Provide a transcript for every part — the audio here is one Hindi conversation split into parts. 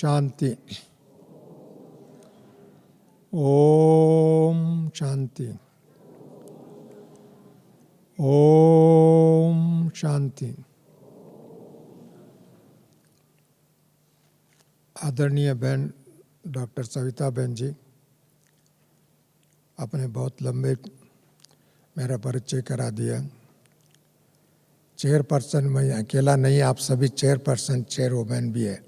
शांति। ओम शांति। ओम शांति। आदरणीय बहन डॉक्टर सविता बहन जी, आपने बहुत लंबे मेरा परिचय करा दिया। चेयरपर्सन मैं अकेला नहीं, आप सभी चेयरपर्सन चेयरवुमैन भी है,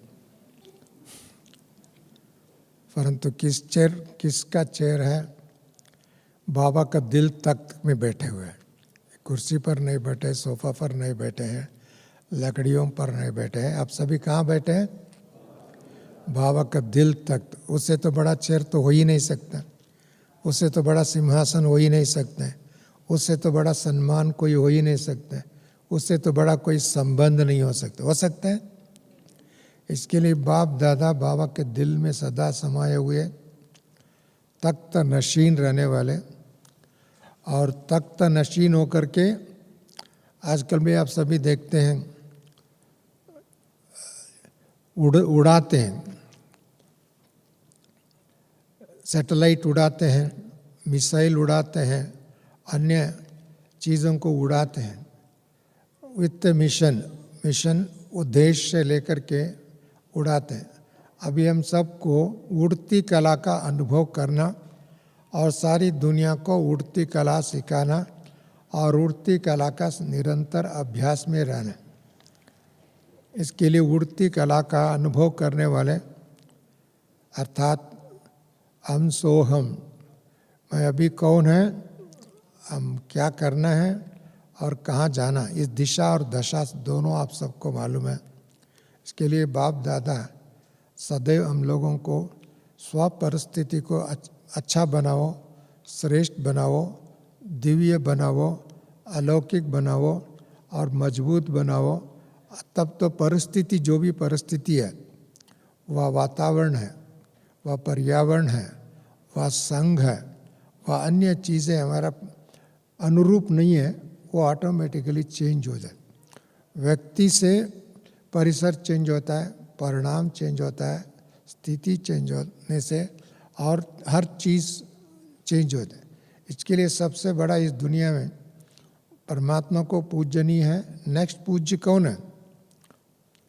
परंतु किसका चेयर है? बाबा का दिल तख्त में बैठे हुए हैं। कुर्सी पर नहीं बैठे, सोफा पर नहीं बैठे हैं, लकड़ियों पर नहीं बैठे हैं। आप सभी कहाँ बैठे हैं? बाबा का दिल तख्त। उससे तो बड़ा चेयर तो हो ही नहीं सकता, उससे तो बड़ा सिंहासन हो ही नहीं सकता, उससे तो बड़ा सम्मान कोई हो ही नहीं सकता, उससे तो बड़ा कोई संबंध नहीं हो सकता है? इसके लिए बाप दादा बाबा के दिल में सदा समाये हुए, तख्त नशीन रहने वाले, और तख्त नशीन होकर के आजकल भी आप सभी देखते हैं उड़ाते हैं, सैटेलाइट उड़ाते हैं, मिसाइल उड़ाते हैं, अन्य चीज़ों को उड़ाते हैं विथ मिशन उद्देश्य से लेकर के उड़ाते हैं। अभी हम सबको उड़ती कला का अनुभव करना और सारी दुनिया को उड़ती कला सिखाना और उड़ती कला का निरंतर अभ्यास में रहना। इसके लिए उड़ती कला का अनुभव करने वाले अर्थात हम सो हम, मैं अभी कौन है, हम क्या करना है और कहाँ जाना, इस दिशा और दशा दोनों आप सबको मालूम है। इसके लिए बाप दादा सदैव हम लोगों को स्व परिस्थिति को अच्छा बनाओ, श्रेष्ठ बनाओ, दिव्य बनाओ, अलौकिक बनाओ और मजबूत बनाओ। तब तो परिस्थिति, जो भी परिस्थिति है, वह वातावरण है, वह पर्यावरण है, वह संघ है, वह अन्य चीज़ें हमारा अनुरूप नहीं है, वो ऑटोमेटिकली चेंज हो जाए। व्यक्ति से परिसर चेंज होता है, परिणाम चेंज होता है, स्थिति चेंज होने से और हर चीज़ चेंज होता है। इसके लिए सबसे बड़ा इस दुनिया में परमात्मा को पूजनीय है। नेक्स्ट पूज्य कौन है?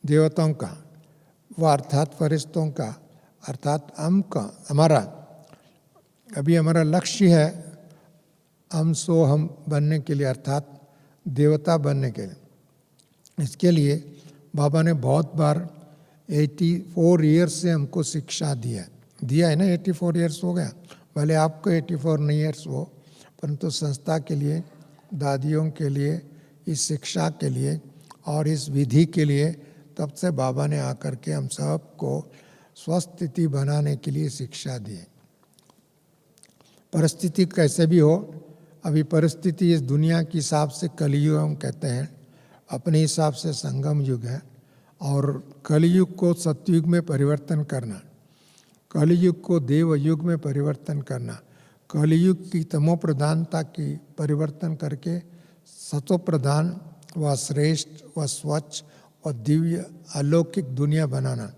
देवताओं का, वह अर्थात फरिश्तों का, अर्थात हम का, हमारा अभी हमारा लक्ष्य है हम सो हम बनने के लिए, अर्थात देवता बनने के लिए। इसके लिए बाबा ने बहुत बार 84 ईयर्स से हमको शिक्षा दिया है ना। 84 ईयर्स हो गया, भले आपको 84 नहीं ईयर्स हो, परंतु संस्था के लिए, दादियों के लिए, इस शिक्षा के लिए और इस विधि के लिए तब से बाबा ने आकर के हम सबको स्वस्थिति बनाने के लिए शिक्षा दी है। परिस्थिति कैसे भी हो, अभी परिस्थिति इस दुनिया के हिसाब से कलयुग हम कहते हैं, अपने हिसाब से संगम युग है। और कलयुग को सतयुग में परिवर्तन करना, कलयुग को देव युग में परिवर्तन करना, कलयुग की तमो प्रधानता की परिवर्तन करके सतो प्रधान व श्रेष्ठ व स्वच्छ और दिव्य अलौकिक दुनिया बनाना।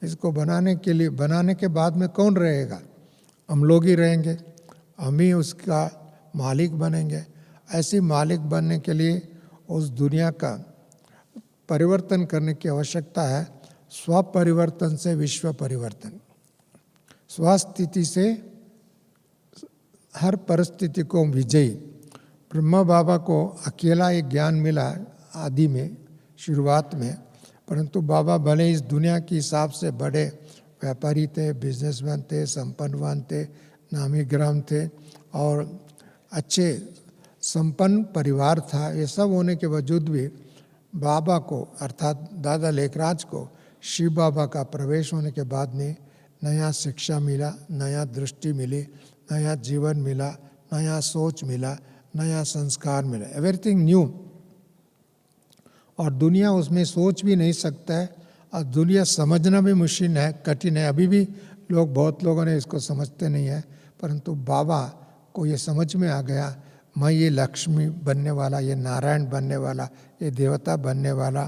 इसको बनाने के बाद में कौन रहेगा? हम लोग ही रहेंगे, हम ही उसका मालिक बनेंगे। ऐसी मालिक बनने के लिए उस दुनिया का परिवर्तन करने की आवश्यकता है। स्व परिवर्तन से विश्व परिवर्तन, स्वस्थिति से हर परिस्थिति को विजयी। ब्रह्मा बाबा को अकेला एक ज्ञान मिला आदि में, शुरुआत में, परंतु बाबा भले इस दुनिया के हिसाब से बड़े व्यापारी थे, बिजनेसमैन थे, संपन्नवान थे, नामी ग्राम थे और अच्छे संपन्न परिवार था। ये सब होने के बावजूद भी बाबा को अर्थात दादा लेखराज को शिव बाबा का प्रवेश होने के बाद में नया शिक्षा मिला, नया दृष्टि मिली, नया जीवन मिला, नया सोच मिला, नया संस्कार मिला, एवरीथिंग न्यू। और दुनिया उसमें सोच भी नहीं सकता है और दुनिया समझना भी मुश्किल है, कठिन है। अभी भी बहुत लोगों ने इसको समझते नहीं है, परंतु बाबा को ये समझ में आ गया, मैं ये लक्ष्मी बनने वाला, ये नारायण बनने वाला, ये देवता बनने वाला।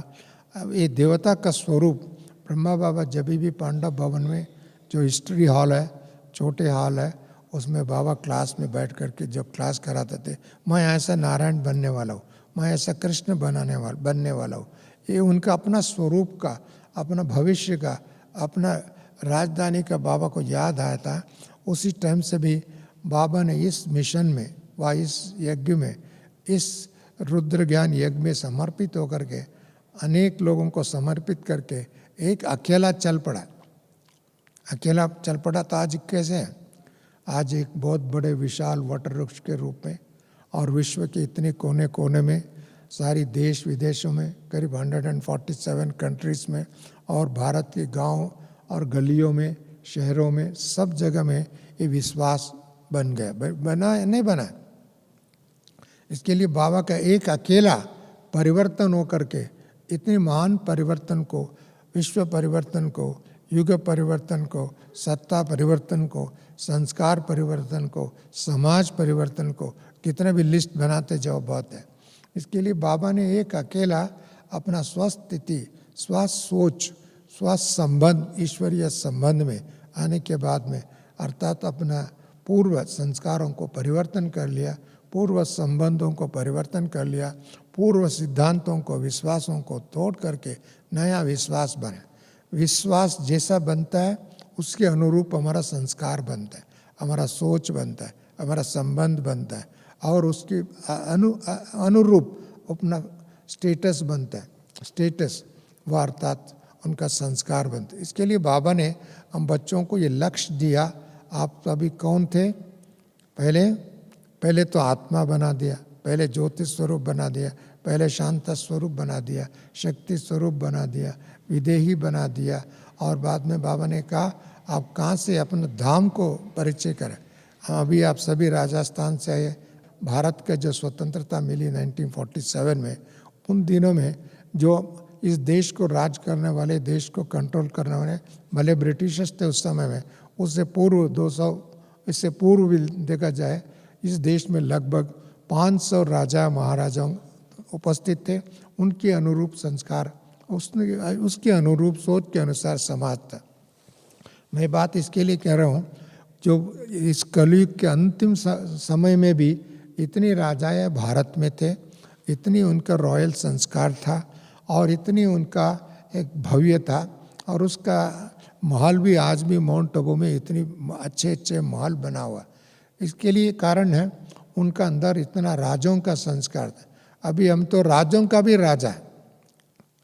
अब ये देवता का स्वरूप ब्रह्मा बाबा जब भी पांडव भवन में जो हिस्ट्री हॉल है, छोटे हॉल है, उसमें बाबा क्लास में बैठ करके जब क्लास कराते थे, मैं ऐसा नारायण बनने वाला हूँ, मैं ऐसा कृष्ण बनने वाला हूँ, ये उनका अपना स्वरूप का, अपना भविष्य का, अपना राजधानी का बाबा को याद आया था। उसी टाइम से भी बाबा ने इस मिशन में व इस यज्ञ में, इस रुद्र ज्ञान यज्ञ में समर्पित होकर के, अनेक लोगों को समर्पित करके एक अकेला चल पड़ा। अकेला चल पड़ा तो आज कैसे है? आज एक बहुत बड़े विशाल वटवृक्ष के रूप में, और विश्व के इतने कोने कोने में, सारी देश विदेशों में, करीब 147 कंट्रीज़ में, और भारत के गांव और गलियों में, शहरों में, सब जगह में ये विश्वास बन गया। बना नहीं बना, इसके लिए बाबा का एक अकेला परिवर्तन होकर के इतने महान परिवर्तन को, विश्व परिवर्तन को, युग परिवर्तन को, सत्ता परिवर्तन को, संस्कार परिवर्तन को, समाज परिवर्तन को, कितने भी लिस्ट बनाते जाओ बहुत है। इसके लिए बाबा ने एक अकेला अपना स्वस्थिति, स्वस्थ सोच, स्वस्थ संबंध, ईश्वरीय संबंध में आने के बाद में, अर्थात अपना पूर्व संस्कारों को परिवर्तन कर लिया, पूर्व संबंधों को परिवर्तन कर लिया, पूर्व सिद्धांतों को, विश्वासों को तोड़ करके नया विश्वास बने। विश्वास जैसा बनता है उसके अनुरूप हमारा संस्कार बनता है, हमारा सोच बनता है, हमारा संबंध बनता है, और उसके अनुरूप अपना स्टेटस बनता है। स्टेटस व अर्थात उनका संस्कार बनता है। इसके लिए बाबा ने हम बच्चों को ये लक्ष्य दिया। आप अभी कौन थे? पहले तो आत्मा बना दिया, पहले ज्योति स्वरूप बना दिया, पहले शांत स्वरूप बना दिया, शक्ति स्वरूप बना दिया, विदेही बना दिया, और बाद में बाबा ने कहा आप कहाँ से अपने धाम को परिचय करें। अभी आप सभी राजस्थान से आए। भारत का जो स्वतंत्रता मिली 1947 में, उन दिनों में जो इस देश को राज करने वाले, देश को कंट्रोल करने वाले भले ब्रिटिशर्स थे उस समय में, उससे पूर्व 200, इससे पूर्व भी देखा जाए इस देश में लगभग 500 राजा महाराजा उपस्थित थे। उनके अनुरूप संस्कार, उसके अनुरूप सोच के अनुसार समाज था। मैं बात इसके लिए कह रहा हूँ, जो इस कलयुग के अंतिम समय में भी इतनी राजाएं भारत में थे, इतनी उनका रॉयल संस्कार था, और इतनी उनका एक भव्य था, और उसका महल भी आज भी माउंट आबू में इतनी अच्छे अच्छे महल बना हुआ। इसके लिए कारण है उनका अंदर इतना राजों का संस्कार था। अभी हम तो राजों का भी राजा है।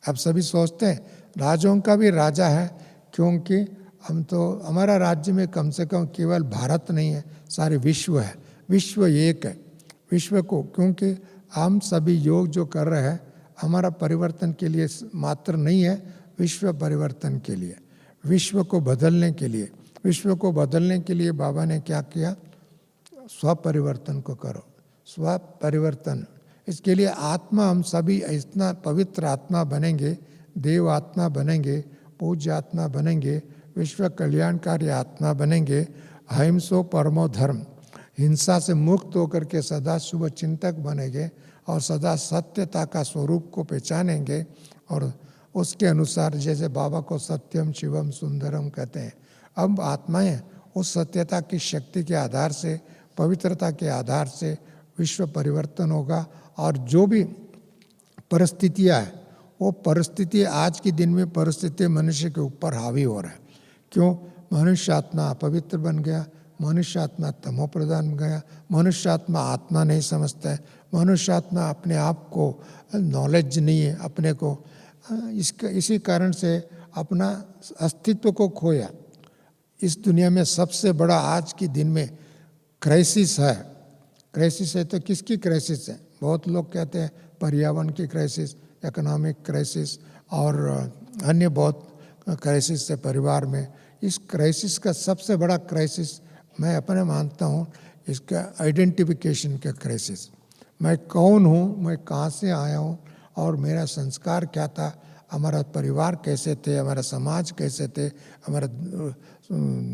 अब सभी सोचते हैं राजों का भी राजा है, क्योंकि हम तो, हमारा राज्य में कम से कम केवल भारत नहीं है, सारे विश्व है। विश्व एक है। विश्व को, क्योंकि हम सभी योग जो कर रहे हैं हमारा परिवर्तन के लिए मात्र नहीं है, विश्व परिवर्तन के लिए, विश्व को बदलने के लिए। विश्व को बदलने के लिए बाबा ने क्या किया? स्वपरिवर्तन को करो, स्वपरिवर्तन। इसके लिए आत्मा, हम सभी इतना पवित्र आत्मा बनेंगे, देव आत्मा बनेंगे, पूज्य आत्मा बनेंगे, विश्व कल्याणकारी आत्मा बनेंगे, अहिंसो परमो धर्म, हिंसा से मुक्त होकर के सदा शुभ चिंतक बनेंगे, और सदा सत्यता का स्वरूप को पहचानेंगे, और उसके अनुसार, जैसे बाबा को सत्यम शिवम सुंदरम कहते हैं, अब आत्माएं उस सत्यता की शक्ति के आधार से, पवित्रता के आधार से विश्व परिवर्तन होगा। और जो भी परिस्थितियाँ हैं, वो परिस्थिति, आज के दिन में परिस्थिति मनुष्य के ऊपर हावी हो रहा है। क्यों? मनुष्य आत्मा अपवित्र बन गया, मनुष्य आत्मा तमो प्रधान बन गया, मनुष्य आत्मा आत्मा नहीं समझता है, मनुष्य आत्मा अपने आप को नॉलेज नहीं है अपने को, इसी कारण से अपना अस्तित्व को खोया। इस दुनिया में सबसे बड़ा आज के दिन में क्राइसिस है। क्राइसिस है तो किसकी क्राइसिस है? बहुत लोग कहते हैं पर्यावरण की क्राइसिस, इकोनॉमिक क्राइसिस, और अन्य बहुत क्राइसिस है परिवार में। इस क्राइसिस का सबसे बड़ा क्राइसिस मैं अपने मानता हूँ, इसका आइडेंटिफिकेशन का क्राइसिस। मैं कौन हूँ, मैं कहाँ से आया हूँ, और मेरा संस्कार क्या था, हमारा परिवार कैसे थे, हमारा समाज कैसे थे, हमारा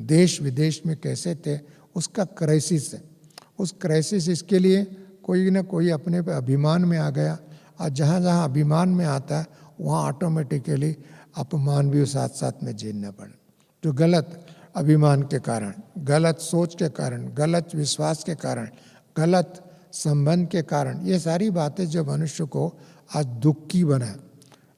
देश विदेश में कैसे थे, उसका क्राइसिस है। उस क्राइसिस, इसके लिए कोई ना कोई अपने पे अभिमान में आ गया, और जहाँ जहाँ अभिमान में आता है वहाँ ऑटोमेटिकली अपमान भी साथ साथ में झेलना पड़ा। जो गलत अभिमान के कारण, गलत सोच के कारण, गलत विश्वास के कारण, गलत संबंध के कारण, ये सारी बातें जो मनुष्य को आज दुख की बना।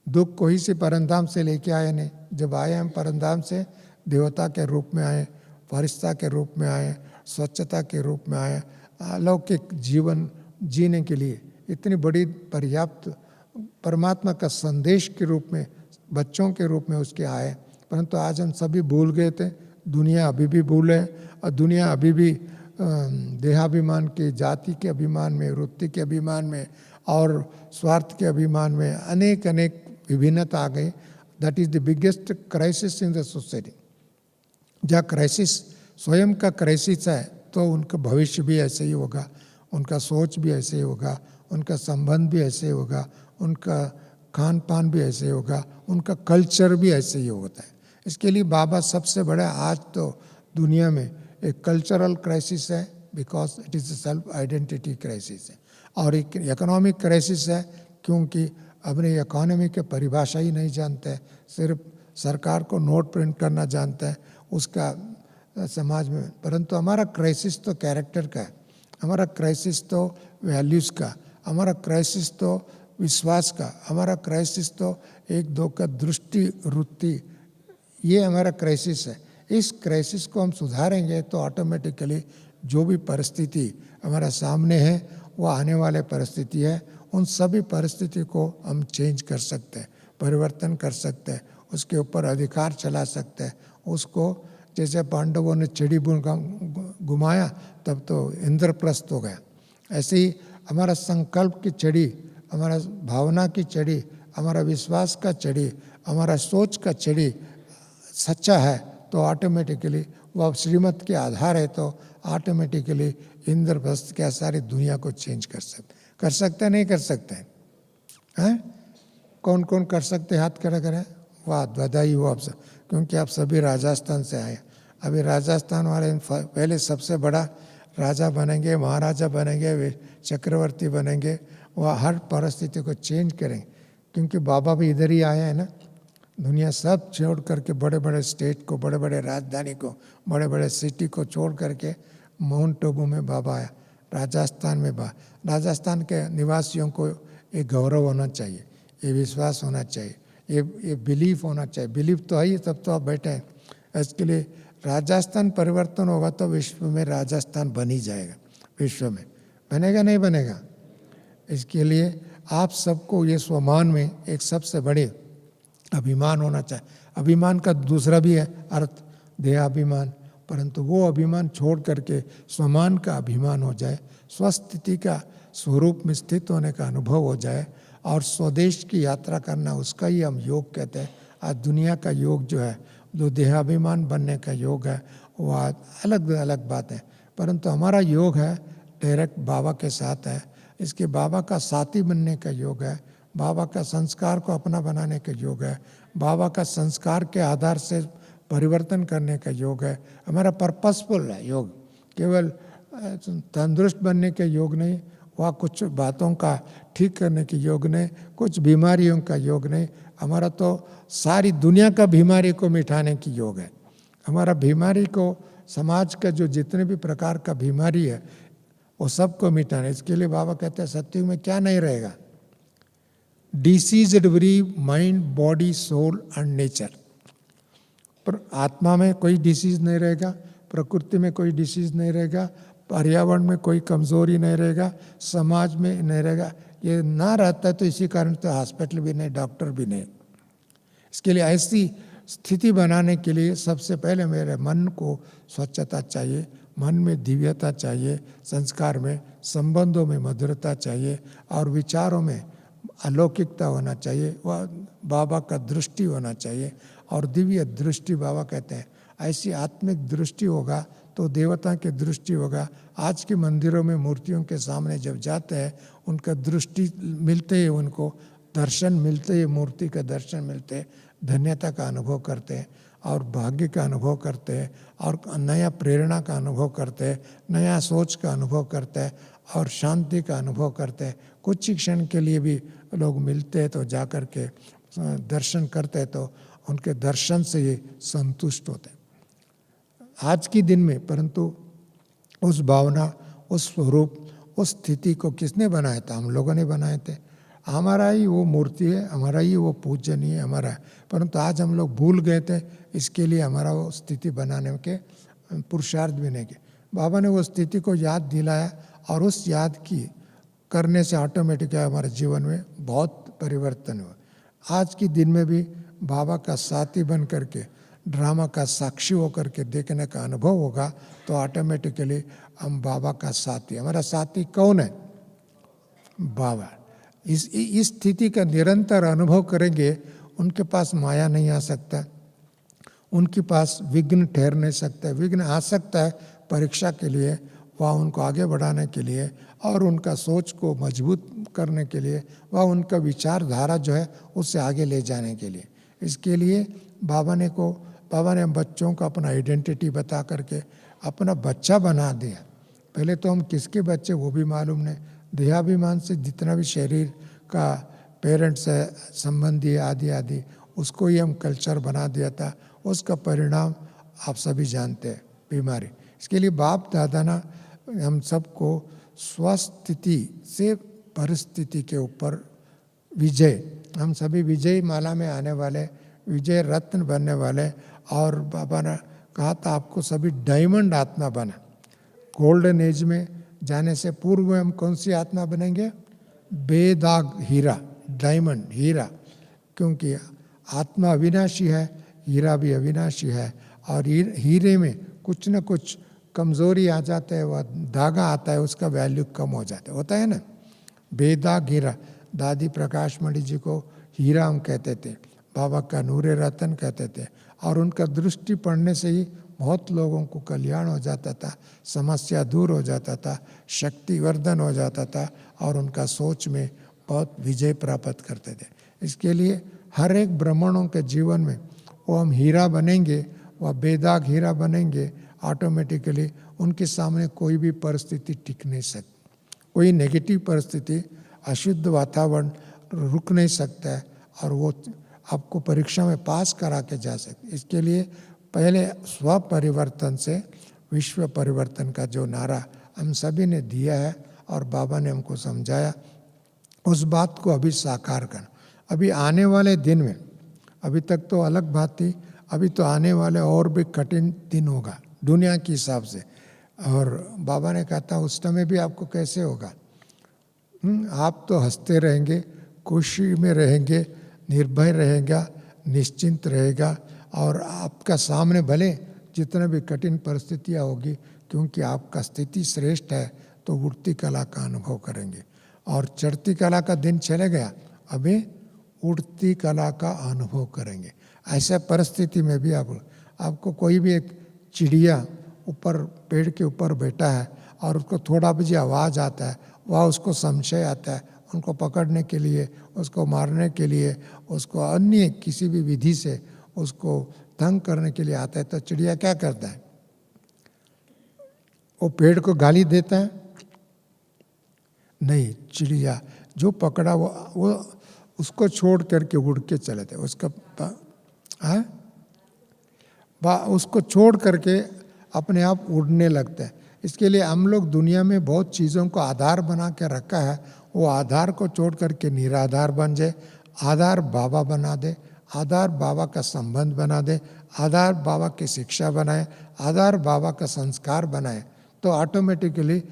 दुख कोई से परमधाम से लेके आए नहीं। जब आए हम परमधाम से, देवता के रूप में आए, फरिश्ता के रूप में आए, स्वच्छता के रूप में आए, अलौकिक जीवन जीने के लिए इतनी बड़ी पर्याप्त परमात्मा का संदेश के रूप में, बच्चों के रूप में उसके आए। परंतु आज हम सभी भूल गए थे। दुनिया अभी भी भूल है, और दुनिया अभी भी देहाभिमान के, जाति के अभिमान में, वृत्ति के अभिमान में और स्वार्थ के अभिमान में अनेक अनेक विभिन्नता आ गई। That is the biggest crisis in the society. जहाँ क्राइसिस स्वयं का क्राइसिस है तो उनका भविष्य भी ऐसे ही होगा, उनका सोच भी ऐसे ही होगा, उनका संबंध भी ऐसे ही होगा, उनका खान पान भी ऐसे ही होगा, उनका कल्चर भी ऐसे ही होता है। इसके लिए बाबा सबसे बड़ा आज तो दुनिया में एक कल्चरल क्राइसिस है, because it is self identity crisis है, और एक इकोनॉमिक क्राइसिस है क्योंकि अपनी इकोनॉमी के परिभाषा ही नहीं जानते, सिर्फ सरकार को नोट प्रिंट करना जानते हैं उसका समाज में। परंतु हमारा क्राइसिस तो कैरेक्टर का है, हमारा क्राइसिस तो वैल्यूज़ का, हमारा क्राइसिस तो विश्वास का, हमारा क्राइसिस तो एक दो का दृष्टि वृत्ति, ये हमारा क्राइसिस है। इस क्राइसिस को हम सुधारेंगे तो ऑटोमेटिकली जो भी परिस्थिति हमारा सामने है वो आने वाले परिस्थिति है, उन सभी परिस्थिति को हम चेंज कर सकते हैं, परिवर्तन कर सकते हैं, उसके ऊपर अधिकार चला सकते हैं। उसको जैसे पांडवों ने चिड़ी घुमाया तब तो इंद्रप्रस्थ हो गया, ऐसे ही हमारा संकल्प की चिड़ी, हमारा भावना की चिड़ी, हमारा विश्वास का चिड़ी, हमारा सोच का चिड़ी सच्चा है तो ऑटोमेटिकली वह श्रीमत के आधार है तो ऑटोमेटिकली इंद्रप्रस्थ क्या सारी दुनिया को चेंज कर सकते नहीं कर सकते हैं? कौन कौन कर सकते हाथ खड़ा करें? वाह, बधाई हो आप सब, क्योंकि आप सभी राजस्थान से आए। अभी राजस्थान वाले पहले सबसे बड़ा राजा बनेंगे, महाराजा बनेंगे, वे चक्रवर्ती बनेंगे, वह हर परिस्थिति को चेंज करेंगे, क्योंकि बाबा भी इधर ही आए हैं ना। दुनिया सब छोड़ करके, बड़े बड़े स्टेट को, बड़े बड़े राजधानी को, बड़े बड़े सिटी को छोड़ करके माउंट आबू में बाबा आया, राजस्थान में राजस्थान के निवासियों को एक गौरव होना चाहिए, ये विश्वास होना चाहिए, ये बिलीफ होना चाहिए। बिलीफ तो है ही, तब तो आप बैठे हैं। इसके लिए राजस्थान परिवर्तन होगा तो विश्व में राजस्थान बन ही जाएगा। विश्व में बनेगा नहीं बनेगा? इसके लिए आप सबको ये स्वमान में एक सबसे बड़े अभिमान होना चाहिए। अभिमान का दूसरा भी है अर्थ, देहाभिमान, परंतु वो अभिमान छोड़ करके स्वमान का अभिमान हो जाए, स्वस्थिति का स्वरूप में स्थित होने का अनुभव हो जाए, और स्वदेश की यात्रा करना, उसका ही हम योग कहते हैं। आज दुनिया का योग जो है, जो देहाभिमान बनने का योग है, वो आज अलग अलग बात है, परंतु हमारा योग है डायरेक्ट बाबा के साथ है। इसके बाबा का साथी बनने का योग है, बाबा का संस्कार को अपना बनाने का योग है, बाबा का संस्कार के आधार से परिवर्तन करने का योग है। हमारा पर्पसफुल है योग, केवल तंदुरुस्त बनने के योग नहीं, वह कुछ बातों का ठीक करने के योग नहीं, कुछ बीमारियों का योग नहीं, हमारा तो सारी दुनिया का बीमारी को मिटाने की योग है। हमारा बीमारी को, समाज का जो जितने भी प्रकार का बीमारी है वो सबको मिटाना। इसके लिए बाबा कहते हैं सत्युग में क्या नहीं रहेगा? Diseased every mind, body, soul and nature. पर आत्मा में कोई डिसीज नहीं रहेगा, प्रकृति में कोई डिसीज नहीं रहेगा, पर्यावरण में कोई कमजोरी नहीं रहेगा, समाज में नहीं रहेगा। ये ना रहता है तो इसी कारण तो हॉस्पिटल भी नहीं, डॉक्टर भी नहीं। इसके लिए ऐसी स्थिति बनाने के लिए सबसे पहले मेरे मन को स्वच्छता चाहिए, मन में दिव्यता चाहिए, संस्कार में, संबंधों में मधुरता चाहिए, और विचारों में अलौकिकता होना चाहिए, वह बाबा का दृष्टि होना चाहिए। और दिव्य दृष्टि बाबा कहते हैं, ऐसी आत्मिक दृष्टि होगा तो देवता की दृष्टि होगा। आज के मंदिरों में मूर्तियों के सामने जब जाते हैं, उनका दृष्टि मिलते ही, उनको दर्शन मिलते ही, मूर्ति का दर्शन मिलते, धन्यता का अनुभव करते हैं और भाग्य का अनुभव करते हैं, और नया प्रेरणा का अनुभव करते हैं, नया सोच का अनुभव करते हैं, और शांति का अनुभव करते हैं। कुछ ही क्षण के लिए भी लोग मिलते हैं तो जा कर के दर्शन करते हैं तो उनके दर्शन से ये संतुष्ट होते हैं आज के दिन में। परंतु उस भावना, उस स्वरूप, उस स्थिति को किसने बनाया था? हम लोगों ने बनाए थे। हमारा ही वो मूर्ति है, हमारा ही वो पूजनीय है, हमारा। परंतु आज हम लोग भूल गए थे, इसके लिए हमारा वो स्थिति बनाने के पुरुषार्थ भी नहीं किए। बाबा ने वो स्थिति को याद दिलाया और उस याद की करने से ऑटोमेटिक हमारे जीवन में बहुत परिवर्तन हुआ। आज के दिन में भी बाबा का साथी बन करके, ड्रामा का साक्षी होकर के देखने का अनुभव होगा तो ऑटोमेटिकली हम बाबा का साथी। हमारा साथी कौन है? बाबा। इस स्थिति का निरंतर अनुभव करेंगे, उनके पास माया नहीं आ सकता, उनके पास विघ्न ठहर नहीं सकता। विघ्न आ सकता है परीक्षा के लिए, वह उनको आगे बढ़ाने के लिए और उनका सोच को मजबूत करने के लिए, वह उनका विचारधारा जो है उससे आगे ले जाने के लिए। इसके लिए बाबा ने बच्चों को अपना आइडेंटिटी बता करके अपना बच्चा बना दिया। पहले तो हम किसके बच्चे वो भी मालूम नहीं। देहाभिमान से जितना भी शरीर का पेरेंट्स है, संबंधी आदि आदि, उसको ही हम कल्चर बना दिया था। उसका परिणाम आप सभी जानते हैं, बीमारी। इसके लिए बाप दादा ना हम सबको स्वस्थिति से परिस्थिति के ऊपर विजय, हम सभी विजय माला में आने वाले, विजय रत्न बनने वाले। और बाबा ने कहा था आपको सभी डायमंड आत्मा बना। गोल्डन एज में जाने से पूर्व हम कौन सी आत्मा बनेंगे? बेदाग हीरा, डायमंड हीरा। क्योंकि आत्मा अविनाशी है, हीरा भी अविनाशी है। और हीरे में कुछ न कुछ कमज़ोरी आ जाता है, वह धागा आता है, उसका वैल्यू कम हो जाता है, होता है ना। बेदाग हीरा, दादी प्रकाश मणि जी को हीरा हम कहते थे, बाबा का नूरे रतन कहते थे। और उनका दृष्टि पड़ने से ही बहुत लोगों को कल्याण हो जाता था, समस्या दूर हो जाता था, शक्तिवर्धन हो जाता था और उनका सोच में बहुत विजय प्राप्त करते थे। इसके लिए हर एक ब्राह्मणों के जीवन में वो हम हीरा बनेंगे, वह बेदाग हीरा बनेंगे, ऑटोमेटिकली उनके सामने कोई भी परिस्थिति टिक नहीं सकती। कोई नेगेटिव परिस्थिति, अशुद्ध वातावरण रुक नहीं सकता है और वो आपको परीक्षा में पास करा के जा सकते। इसके लिए पहले स्व परिवर्तन से विश्व परिवर्तन का जो नारा हम सभी ने दिया है और बाबा ने हमको समझाया, उस बात को अभी साकार करना। अभी आने वाले दिन में, अभी तक तो अलग बात थी, अभी तो आने वाले और भी कठिन दिन होगा दुनिया के हिसाब से। और बाबा ने कहा था उस समय भी आपको कैसे होगा? आप तो हंसते रहेंगे, खुशी में रहेंगे, निर्भय रहेगा, निश्चिंत रहेगा। और आपका सामने भले जितने भी कठिन परिस्थितियाँ होगी, क्योंकि आपका स्थिति श्रेष्ठ है, तो उड़ती कला का अनुभव करेंगे। और चढ़ती कला का दिन चले गया, अभी उड़ती कला का अनुभव करेंगे। ऐसा परिस्थिति में भी आपको कोई भी एक चिड़िया ऊपर पेड़ के ऊपर बैठा है और उसको थोड़ा भी आवाज़ आता है, वह उसको संशय आता है, उनको पकड़ने के लिए, उसको मारने के लिए, उसको अन्य किसी भी विधि से उसको तंग करने के लिए आता है, तो चिड़िया क्या करता है? वो पेड़ को गाली देता है? नहीं, चिड़िया जो पकड़ा वो उसको छोड़ करके उड़ के चले थे। उसको छोड़ करके अपने आप उड़ने लगता है। इसके लिए हम लोग दुनिया में बहुत चीज़ों को आधार बना के रखा है, वो आधार को छोड़ करके निराधार बन जाए, आधार बाबा बना दे, आधार बाबा का संबंध बना दे, आधार बाबा की शिक्षा बनाए, आधार बाबा का संस्कार बनाए, तो ऑटोमेटिकली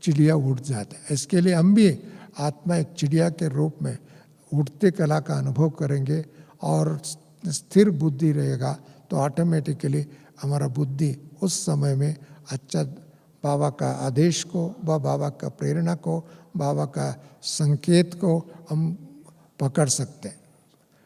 चिड़िया उड़ जाता है। इसके लिए हम भी आत्मा एक चिड़िया के रूप में उड़ते कला का अनुभव करेंगे और स्थिर बुद्धि रहेगा, तो ऑटोमेटिकली हमारा बुद्धि उस समय में अच्छा बाबा का आदेश को, बाबा का प्रेरणा को, बाबा का संकेत को हम पकड़ सकते हैं।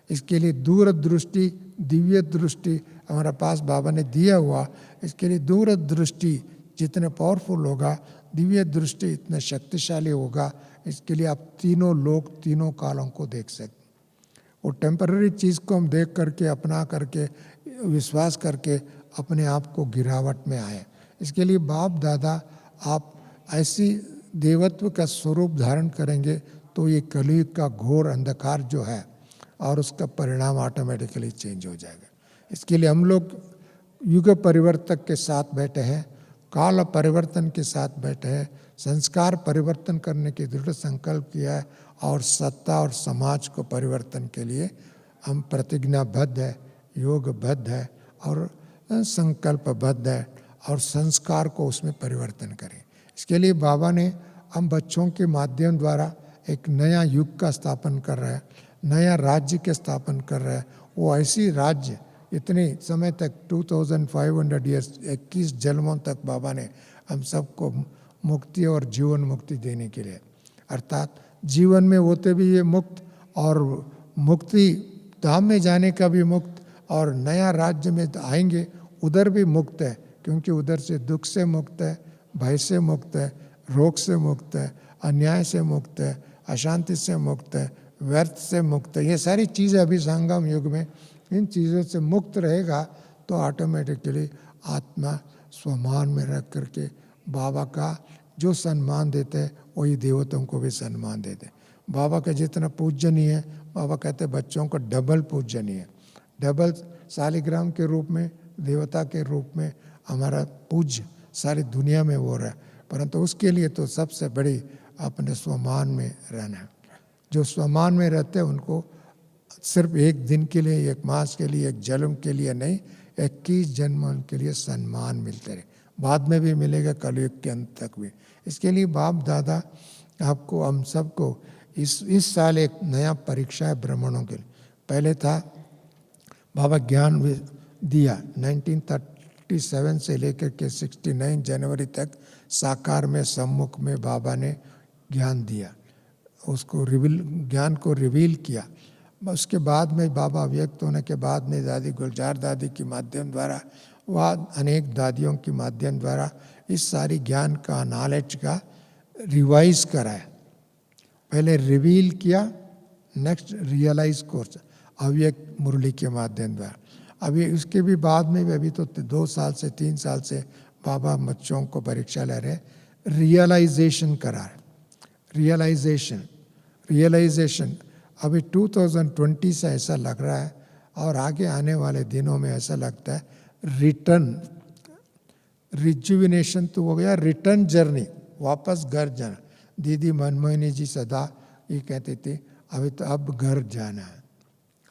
इसके लिए दूरदृष्टि, दिव्य दृष्टि हमारे पास बाबा ने दिया हुआ। इसके लिए दूरदृष्टि जितने पावरफुल होगा, दिव्य दृष्टि इतना शक्तिशाली होगा, इसके लिए आप तीनों लोग, तीनों कालों को देख सकते। वो टेम्पररी चीज़ को हम देख करके, अपना करके, विश्वास करके अपने आप को गिरावट में आए। इसके लिए बाप दादा आप ऐसी देवत्व का स्वरूप धारण करेंगे तो ये कलयुग का घोर अंधकार जो है और उसका परिणाम ऑटोमेटिकली चेंज हो जाएगा। इसके लिए हम लोग युग परिवर्तक के साथ बैठे हैं, काल परिवर्तन के साथ बैठे हैं, संस्कार परिवर्तन करने की दृढ़ संकल्प किया है और सत्ता और समाज को परिवर्तन के लिए हम प्रतिज्ञाबद्ध है, योगबद्ध है और संकल्पबद्ध है और संस्कार को उसमें परिवर्तन करें। इसके लिए बाबा ने हम बच्चों के माध्यम द्वारा एक नया युग का स्थापन कर रहा है, नया राज्य के स्थापन कर रहा है। वो ऐसी राज्य इतने समय तक 2500 ईयर्स 21 जन्मों तक बाबा ने हम सबको मुक्ति और जीवन मुक्ति देने के लिए, अर्थात जीवन में होते भी ये मुक्त और मुक्ति धाम में जाने का भी मुक्त और नया राज्य में आएंगे उधर भी मुक्त है, क्योंकि उधर से दुख से मुक्त है, भय से मुक्त है, रोग से मुक्त है, अन्याय से मुक्त है, अशांति से मुक्त है, व्यर्थ से मुक्त है। ये सारी चीज़ें अभी संगम युग में इन चीज़ों से मुक्त रहेगा तो ऑटोमेटिकली आत्मा स्वमान में रख करके बाबा का जो सम्मान देते हैं वही देवताओं को भी सम्मान देते हैं। बाबा का जितना पूजनीय है, बाबा कहते हैं बच्चों को डबल पूजनीय है, डबल शालिग्राम के रूप में, देवता के रूप में हमारा पूज्य सारी दुनिया में हो रहा है। परंतु उसके लिए तो सबसे बड़ी अपने स्वमान में रहना है। जो स्वमान में रहते हैं उनको सिर्फ एक दिन के लिए, एक मास के लिए, एक जन्म के लिए नहीं, 21 जन्म के लिए सम्मान मिलते रहे, बाद में भी मिलेगा, कलयुग के अंत तक भी। इसके लिए बाप दादा आपको हम सबको इस साल एक नया परीक्षा है ब्राह्मणों के लिए। पहले था बाबा ज्ञान दिया 1937 से लेकर के 69 जनवरी तक साकार में सम्मुख में बाबा ने ज्ञान दिया, उसको ज्ञान को रिवील किया। उसके बाद में बाबा व्यक्त होने के बाद में दादी गुलजार दादी के माध्यम द्वारा व अनेक दादियों के माध्यम द्वारा इस सारी ज्ञान का, नॉलेज का रिवाइज कराया। पहले रिवील किया, नेक्स्ट रियलाइज कोर्स अव्यक्त मुरली के माध्यम द्वारा। अभी उसके भी बाद में भी अभी तो 2 साल से 3 साल से बाबा बच्चों को परीक्षा ले रहे, रियलाइजेशन करा रहे। रियलाइजेशन अभी 2020 से ऐसा लग रहा है और आगे आने वाले दिनों में ऐसा लगता है रिटर्न, रिजुविनेशन तो हो गया, रिटर्न जर्नी, वापस घर जाना। दीदी मनमोहिनी जी सदा ये कहते थे अभी तो अब घर जाना है,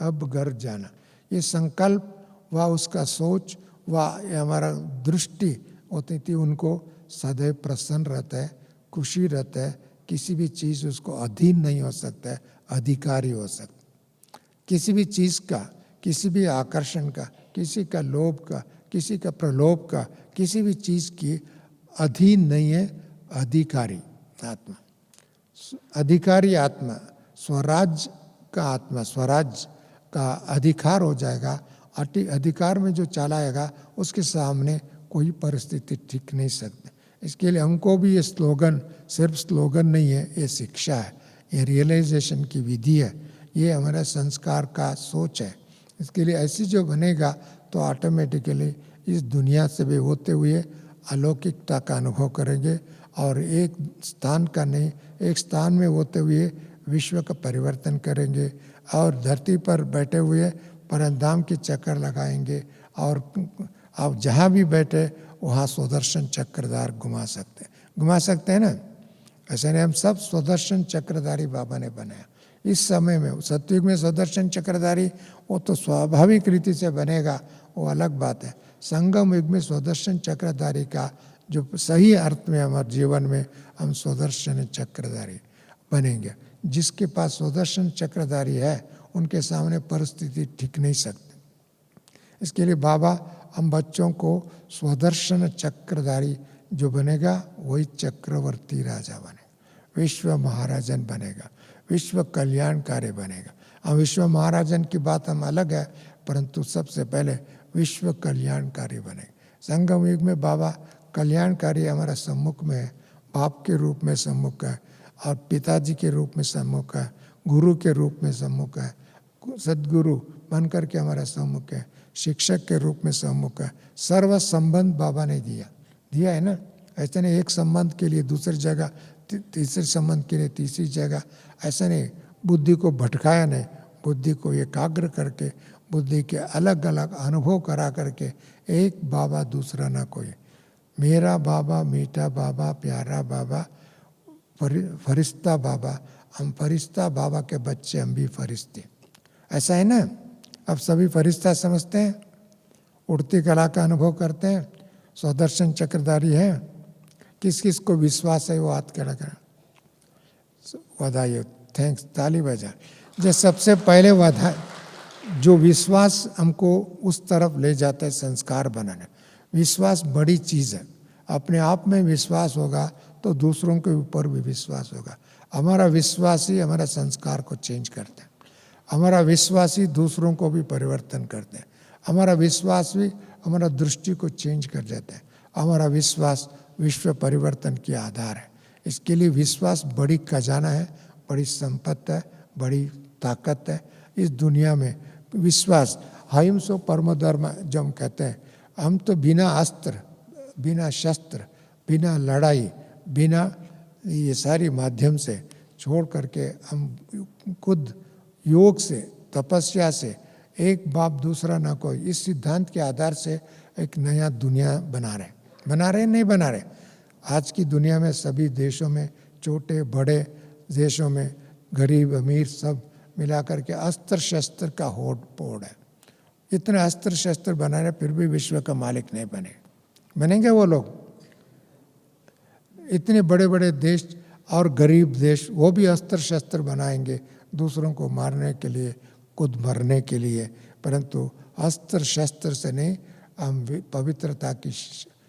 अब घर जाना। ये संकल्प व उसका सोच व हमारा दृष्टि होती थी, उनको सदैव प्रसन्न रहता है, खुशी रहता है, किसी भी चीज़ उसको अधीन नहीं हो सकता है, अधिकारी हो सकता। किसी भी चीज़ का, किसी भी आकर्षण का, किसी का लोभ का, किसी का प्रलोभ का, किसी भी चीज़ की अधीन नहीं है, अधिकारी आत्मा, अधिकारी आत्मा, स्वराज का आत्मा, स्वराज का अधिकार हो जाएगा। अधिकार में जो चलाएगा उसके सामने कोई परिस्थिति टिक नहीं सकती। इसके लिए हमको भी ये स्लोगन सिर्फ स्लोगन नहीं है, ये शिक्षा है, ये रियलाइजेशन की विधि है, ये हमारा संस्कार का सोच है। इसके लिए ऐसी जो बनेगा तो ऑटोमेटिकली इस दुनिया से भी होते हुए अलौकिकता का अनुभव करेंगे और एक स्थान का नहीं, एक स्थान में होते हुए विश्व का परिवर्तन करेंगे और धरती पर बैठे हुए परमधाम के चक्कर लगाएंगे और आप जहाँ भी बैठे वहाँ स्वदर्शन चक्रधार घुमा सकते हैं ना। ऐसे नहीं, हम सब स्वदर्शन चक्रधारी बाबा ने बनाया। इस समय में सतयुग में स्वदर्शन चक्रधारी वो तो स्वाभाविक रीति से बनेगा, वो अलग बात है। संगम युग में स्वदर्शन चक्रधारी का जो सही अर्थ में हमारे जीवन में हम स्वदर्शन चक्रधारी बनेंगे। जिसके पास स्वदर्शन चक्रधारी है उनके सामने परिस्थिति टिक नहीं सकती। इसके लिए बाबा हम बच्चों को स्वदर्शन चक्रधारी जो बनेगा वही चक्रवर्ती राजा बनेगा, विश्व महाराजन बनेगा, विश्व कल्याणकारी बनेगा। हम विश्व महाराजन की बात हम अलग है, परंतु सबसे पहले विश्व कल्याणकारी बनेगा। संगम युग में बाबा कल्याणकारी हमारा सम्मुख में है, बाप के रूप में सम्मुख है और पिताजी के रूप में सम्मुख है, गुरु के रूप में सम्मुख है, सदगुरु बन करके हमारा सम्मुख है, शिक्षक के रूप में सम्मुख है। सर्व संबंध बाबा ने दिया है ना। ऐसा नहीं एक संबंध के लिए दूसरी जगह, तीसरे संबंध के लिए तीसरी जगह, ऐसा नहीं बुद्धि को भटकाया नहीं, बुद्धि को एकाग्र करके, बुद्धि के अलग अलग अनुभव करा करके, एक बाबा दूसरा ना कोई, मेरा बाबा, मीठा बाबा, प्यारा बाबा, फरिश्ता बाबा, हम फरिश्ता बाबा के बच्चे, हम भी फरिश्ते। ऐसा है ना, अब सभी फरिश्ता समझते हैं, उड़ती कला का अनुभव करते हैं, स्वदर्शन चक्रधारी है। किस किस को विश्वास है वो हाथ खड़ा करें। बधाई हो, थैंक्स, ताली बजा। जो सबसे पहले वादा, जो विश्वास हमको उस तरफ ले जाता है संस्कार बनाने। विश्वास बड़ी चीज़ है। अपने आप में विश्वास होगा तो दूसरों के ऊपर भी विश्वास होगा। हमारा विश्वास ही हमारा संस्कार को चेंज करता है। हमारा विश्वास ही दूसरों को भी परिवर्तन करते हैं। हमारा विश्वास भी हमारा दृष्टि को चेंज कर देता है। हमारा विश्वास विश्व परिवर्तन की आधार है। इसके लिए विश्वास बड़ी खजाना है, बड़ी संपत्ति है, बड़ी ताकत है। इस दुनिया में विश्वास, अहिंसा परम धर्म जो हम कहते हैं, हम तो बिना अस्त्र, बिना शस्त्र, बिना लड़ाई, बिना ये सारी माध्यम से छोड़ करके हम खुद योग से, तपस्या से, एक बाप दूसरा ना कोई, इस सिद्धांत के आधार से एक नया दुनिया बना रहे नहीं बना रहे। आज की दुनिया में सभी देशों में, छोटे बड़े देशों में, गरीब अमीर सब मिला करके अस्त्र शस्त्र का होड़ पोड़ है। इतने अस्त्र शस्त्र बना रहे, फिर भी विश्व का मालिक नहीं बनेंगे वो लोग। इतने बड़े बड़े देश और गरीब देश, वो भी अस्त्र शस्त्र बनाएंगे दूसरों को मारने के लिए, खुद मरने के लिए। परंतु अस्त्र शस्त्र से नहीं, हम पवित्रता की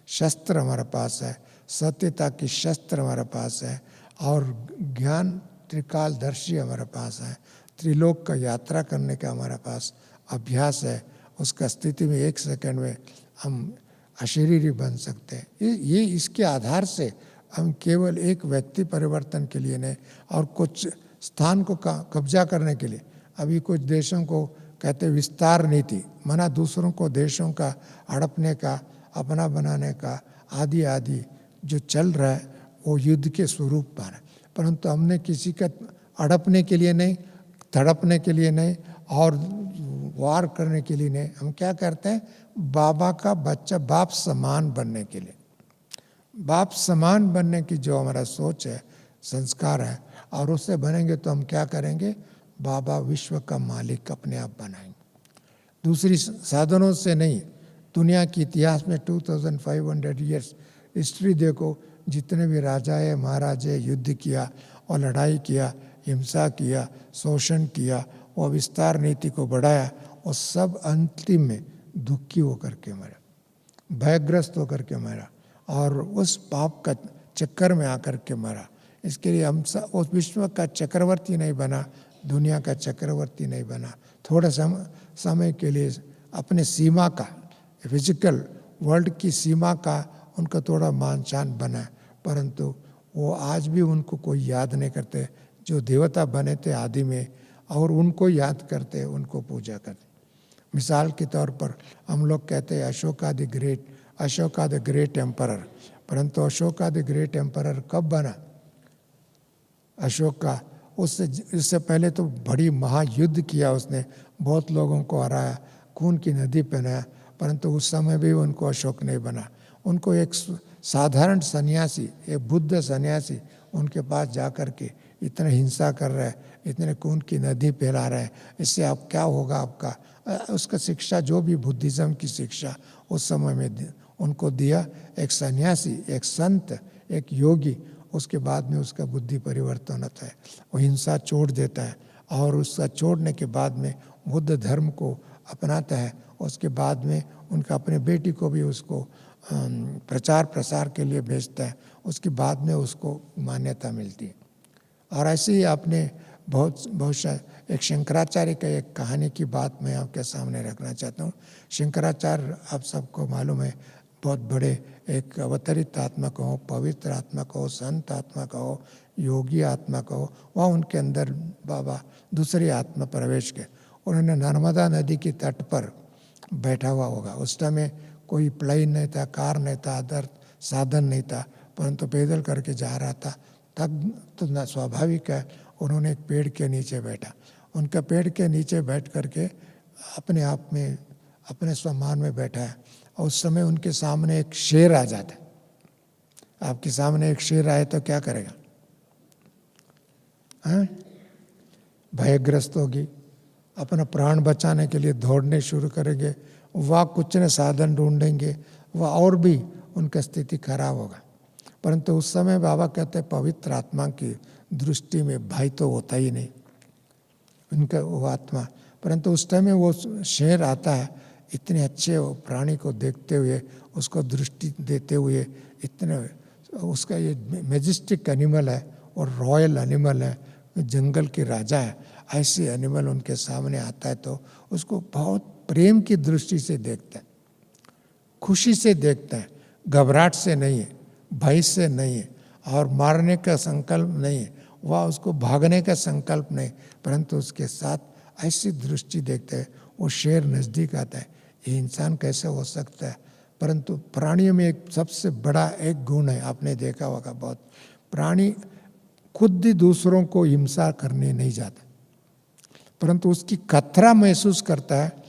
शस्त्र हमारे पास है, सत्यता की शस्त्र हमारे पास है, और ज्ञान त्रिकालदर्शी हमारे पास है। त्रिलोक का यात्रा करने का हमारे पास अभ्यास है। उसका स्थिति में 1 सेकंड में हम अशरीरी बन सकते हैं। ये इसके आधार से हम केवल एक व्यक्ति परिवर्तन के लिए नहीं, और कुछ स्थान को कब्जा करने के लिए। अभी कुछ देशों को कहते विस्तार नीति, मना दूसरों को देशों का हड़पने का, अपना बनाने का, आदि आदि जो चल रहा है, वो युद्ध के स्वरूप पर है। परंतु हमने किसी का हड़पने के लिए नहीं, तड़पने के लिए नहीं, और वार करने के लिए नहीं। हम क्या करते हैं, बाबा का बच्चा, बाप समान बनने के लिए, बाप समान बनने की जो हमारा सोच है, संस्कार है, और उससे बनेंगे तो हम क्या करेंगे, बाबा विश्व का मालिक अपने आप बनाएंगे। दूसरी साधनों से नहीं। दुनिया के इतिहास में 2500 ईयर्स हिस्ट्री देखो, जितने भी राजाए महाराजे युद्ध किया और लड़ाई किया, हिंसा किया, शोषण किया, और विस्तार नीति को बढ़ाया, और सब अंतिम में दुखी होकर के मरा, भयग्रस्त होकर के मरा, और उस पाप का चक्कर में आकर के मरा। इसके लिए हम उस विश्व का चक्रवर्ती नहीं बना, दुनिया का चक्रवर्ती नहीं बना। थोड़ा समय के लिए अपने सीमा का, फिजिकल वर्ल्ड की सीमा का उनका थोड़ा मान शान बना, परंतु वो आज भी उनको कोई याद नहीं करते जो देवता बने थे आदि में, और उनको याद करते, उनको पूजा करते। मिसाल के तौर पर हम लोग कहते हैं अशोका द ग्रेट एम्परर, परंतु अशोका द ग्रेट एम्परर कब बना? अशोका इससे पहले तो बड़ी महायुद्ध किया उसने, बहुत लोगों को हराया, खून की नदी पहनाया, परंतु उस समय भी उनको अशोक नहीं बना। उनको एक साधारण सन्यासी, एक बुद्ध सन्यासी उनके पास जाकर के इतने हिंसा कर रहा है, इतने खून की नदी फैला रहा है, इससे अब क्या होगा आपका, उसका शिक्षा जो भी बुद्धिज़्म की शिक्षा उस समय में उनको दिया। एक सन्यासी, एक संत, एक योगी, उसके बाद में उसका बुद्धि परिवर्तन होता है, वो हिंसा छोड़ देता है, और उसका छोड़ने के बाद में बुद्ध धर्म को अपनाता है। उसके बाद में उनका अपने बेटी को भी उसको प्रचार प्रसार के लिए भेजता है, उसके बाद में उसको मान्यता मिलती है। और ऐसे ही आपने बहुत एक शंकराचार्य का एक कहानी की बात मैं आपके सामने रखना चाहता हूँ। शंकराचार्य आप सबको मालूम है, बहुत बड़े एक अवतरित आत्मा का हो, पवित्र आत्मा का हो, संत आत्मा का हो, योगी आत्मा का हो। वहाँ उनके अंदर बाबा दूसरी आत्मा प्रवेश के, उन्होंने नर्मदा नदी के तट पर बैठा हुआ होगा। उस टाइम कोई प्लेन नहीं था, कार नहीं था, अदर साधन नहीं था, परंतु पैदल करके जा रहा था। तब तो ना स्वाभाविक है, उन्होंने एक पेड़ के नीचे बैठा, उनका पेड़ के नीचे बैठ करके अपने आप में अपने सम्मान में बैठा है, और उस समय उनके सामने एक शेर आ जाता है। आपके सामने एक शेर आए तो क्या करेगा? भयग्रस्त होगी, अपना प्राण बचाने के लिए दौड़ने शुरू करेंगे, वह कुछ न साधन ढूंढेंगे, वह और भी उनका स्थिति खराब होगा। परंतु उस समय बाबा कहते हैं पवित्र आत्मा की दृष्टि में भय तो होता ही नहीं उनका वो आत्मा। परंतु उस टाइम में वो शेर आता है, इतने अच्छे प्राणी को देखते हुए, उसको दृष्टि देते हुए, इतने उसका ये मैजेस्टिक एनिमल है और रॉयल एनिमल है, जंगल के राजा है, ऐसे एनिमल उनके सामने आता है तो उसको बहुत प्रेम की दृष्टि से देखते हैं, खुशी से देखते हैं, घबराहट से नहीं है, भय से नहीं है, और मारने का संकल्प नहीं है, वह उसको भागने का संकल्प नहीं, परंतु उसके साथ ऐसी दृष्टि देखते हैं। वो शेर नज़दीक आता है, ये इंसान कैसे हो सकता है? परंतु प्राणियों में एक सबसे बड़ा एक गुण है, आपने देखा होगा, बहुत प्राणी खुद ही दूसरों को हिंसा करने नहीं जाता, परंतु उसकी खतरा महसूस करता है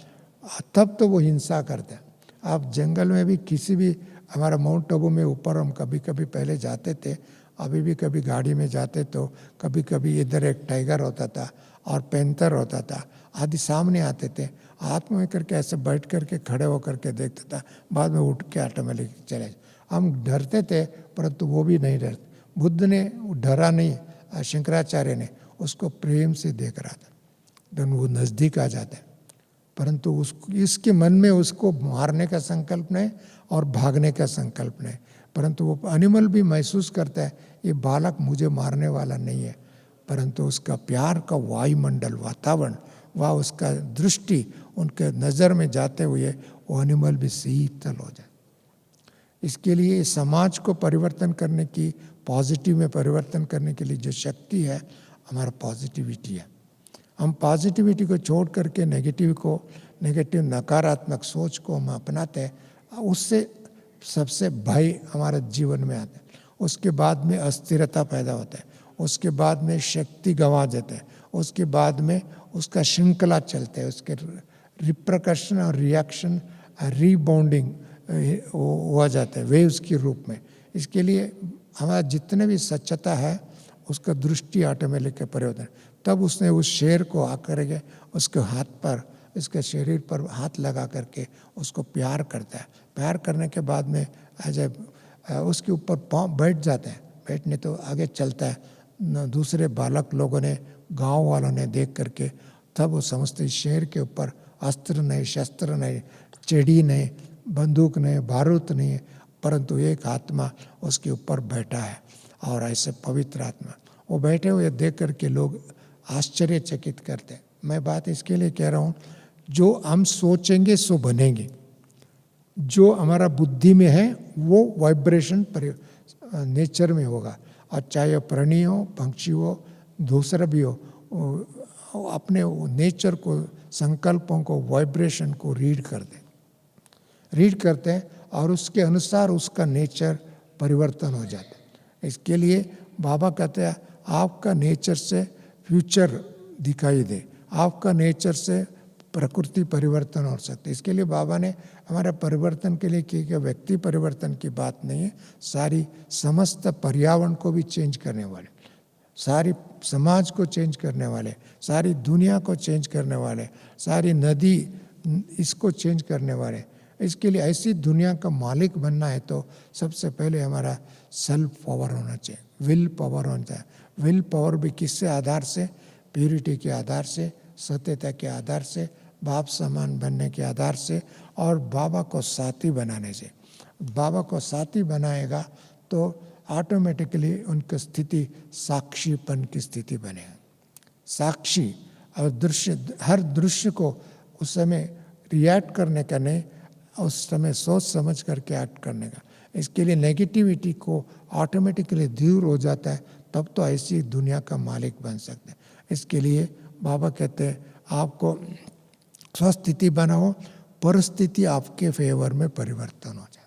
तब तो वो हिंसा करता है। आप जंगल में भी किसी भी, हमारा माउंट आबू में ऊपर हम कभी कभी पहले जाते थे, अभी भी कभी गाड़ी में जाते तो कभी कभी इधर एक टाइगर होता था और पैंथर होता था, आदि सामने आते थे, हाथ में करके ऐसे बैठ करके खड़े होकर के देखता था, बाद में उठ के ऑटोमेटिक चले। हम डरते थे परंतु वो भी नहीं डरते। बुद्ध ने डरा नहीं, शंकराचार्य ने उसको प्रेम से देख रहा था, तो वो नज़दीक आ जाता है, परंतु इसके मन में उसको मारने का संकल्प नहीं और भागने का संकल्प नहीं, परंतु वो एनिमल भी महसूस करता है ये बालक मुझे मारने वाला नहीं है, परंतु उसका प्यार का वायुमंडल, वातावरण, वह उसका दृष्टि उनके नज़र में जाते हुए वो एनिमल भी शीतल हो जाए। इसके लिए समाज को परिवर्तन करने की, पॉजिटिव में परिवर्तन करने के लिए जो शक्ति है हमारा पॉजिटिविटी है। हम पॉजिटिविटी को छोड़ करके नेगेटिव नकारात्मक सोच को हम अपनाते हैं, उससे सबसे भय हमारे जीवन में आता है। उसके बाद में अस्थिरता पैदा होता है, उसके बाद में शक्ति गंवा जाता है, उसके बाद में उसका श्रृंखला चलता है, उसके रिप्रकशन और रिएक्शन रीबाउंडिंग हो जाता है वेव्स के रूप में। इसके लिए हमारा जितने भी सच्चता है उसका दृष्टि ऑटोमेटिक परिवर्तन, तब उसने उस शेर को आकर के उसके हाथ पर, इसके शरीर पर हाथ लगा करके उसको प्यार करता है। प्यार करने के बाद में उसके ऊपर पाँव बैठ जाता है, बैठने तो आगे चलता है। दूसरे बालक लोगों ने, गांव वालों ने देख करके तब वो समझते शेर के ऊपर अस्त्र नहीं, शस्त्र नहीं, चिड़ी नहीं, बंदूक नहीं, बारूद नहीं है, परंतु एक आत्मा उसके ऊपर बैठा है, और ऐसे पवित्र आत्मा वो बैठे हुए देख करके लोग आश्चर्यचकित करते हैं। मैं बात इसके लिए कह रहा हूँ, जो हम सोचेंगे सो बनेंगे, जो हमारा बुद्धि में है वो वाइब्रेशन नेचर में होगा, और चाहे प्राणी हो, पक्षी हो, दूसरा भी हो, अपने नेचर को, संकल्पों को, वाइब्रेशन को रीड करते हैं और उसके अनुसार उसका नेचर परिवर्तन हो जाता है। इसके लिए बाबा कहते हैं आपका नेचर से फ्यूचर दिखाई दे, आपका नेचर से प्रकृति परिवर्तन हो सकती है। इसके लिए बाबा ने हमारे परिवर्तन के लिए कि व्यक्ति परिवर्तन की बात नहीं है, सारी समस्त पर्यावरण को भी चेंज करने वाले, सारी समाज को चेंज करने वाले, सारी दुनिया को चेंज करने वाले, सारी नदी इसको चेंज करने वाले। इसके लिए ऐसी दुनिया का मालिक बनना है तो सबसे पहले हमारा सेल्फ पावर होना चाहिए, विल पावर होना चाहिए। विल पावर भी किससे आधार से? प्यूरिटी के आधार से, सत्यता के आधार से, बाप समान बनने के आधार से, और बाबा को साथी बनाने से। बाबा को साथी बनाएगा तो ऑटोमेटिकली उनकी स्थिति साक्षीपन की स्थिति बनेगा। साक्षी और दृश्य, हर दृश्य को उस समय रिएक्ट करने का नहीं, उस समय सोच समझ करके एक्ट करने का। इसके लिए नेगेटिविटी को ऑटोमेटिकली दूर हो जाता है, तब तो ऐसी दुनिया का मालिक बन सकते हैं। इसके लिए बाबा कहते हैं आपको स्वस्थिति बनाओ, परिस्थिति आपके फेवर में परिवर्तन हो जाए।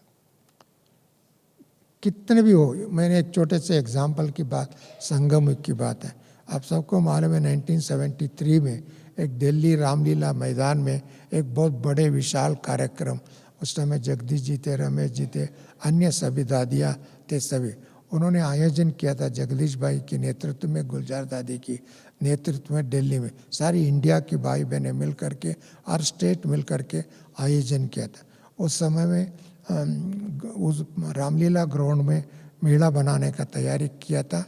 कितने भी हो, मैंने एक छोटे से एग्जाम्पल की बात, संगम की बात है। आप सबको मालूम है 1973 में एक दिल्ली रामलीला मैदान में एक बहुत बड़े विशाल कार्यक्रम, उस समय जगदीश जी थे, रमेश जी थे, अन्य सभी दादियाँ थे, सभी उन्होंने आयोजन किया था जगदीश भाई के नेतृत्व में, गुलजार दादी की नेतृत्व में दिल्ली में सारी इंडिया की भाई बहनें मिल करके और स्टेट मिल करके आयोजन किया था। उस समय में उस रामलीला ग्राउंड में मेला बनाने का तैयारी किया था,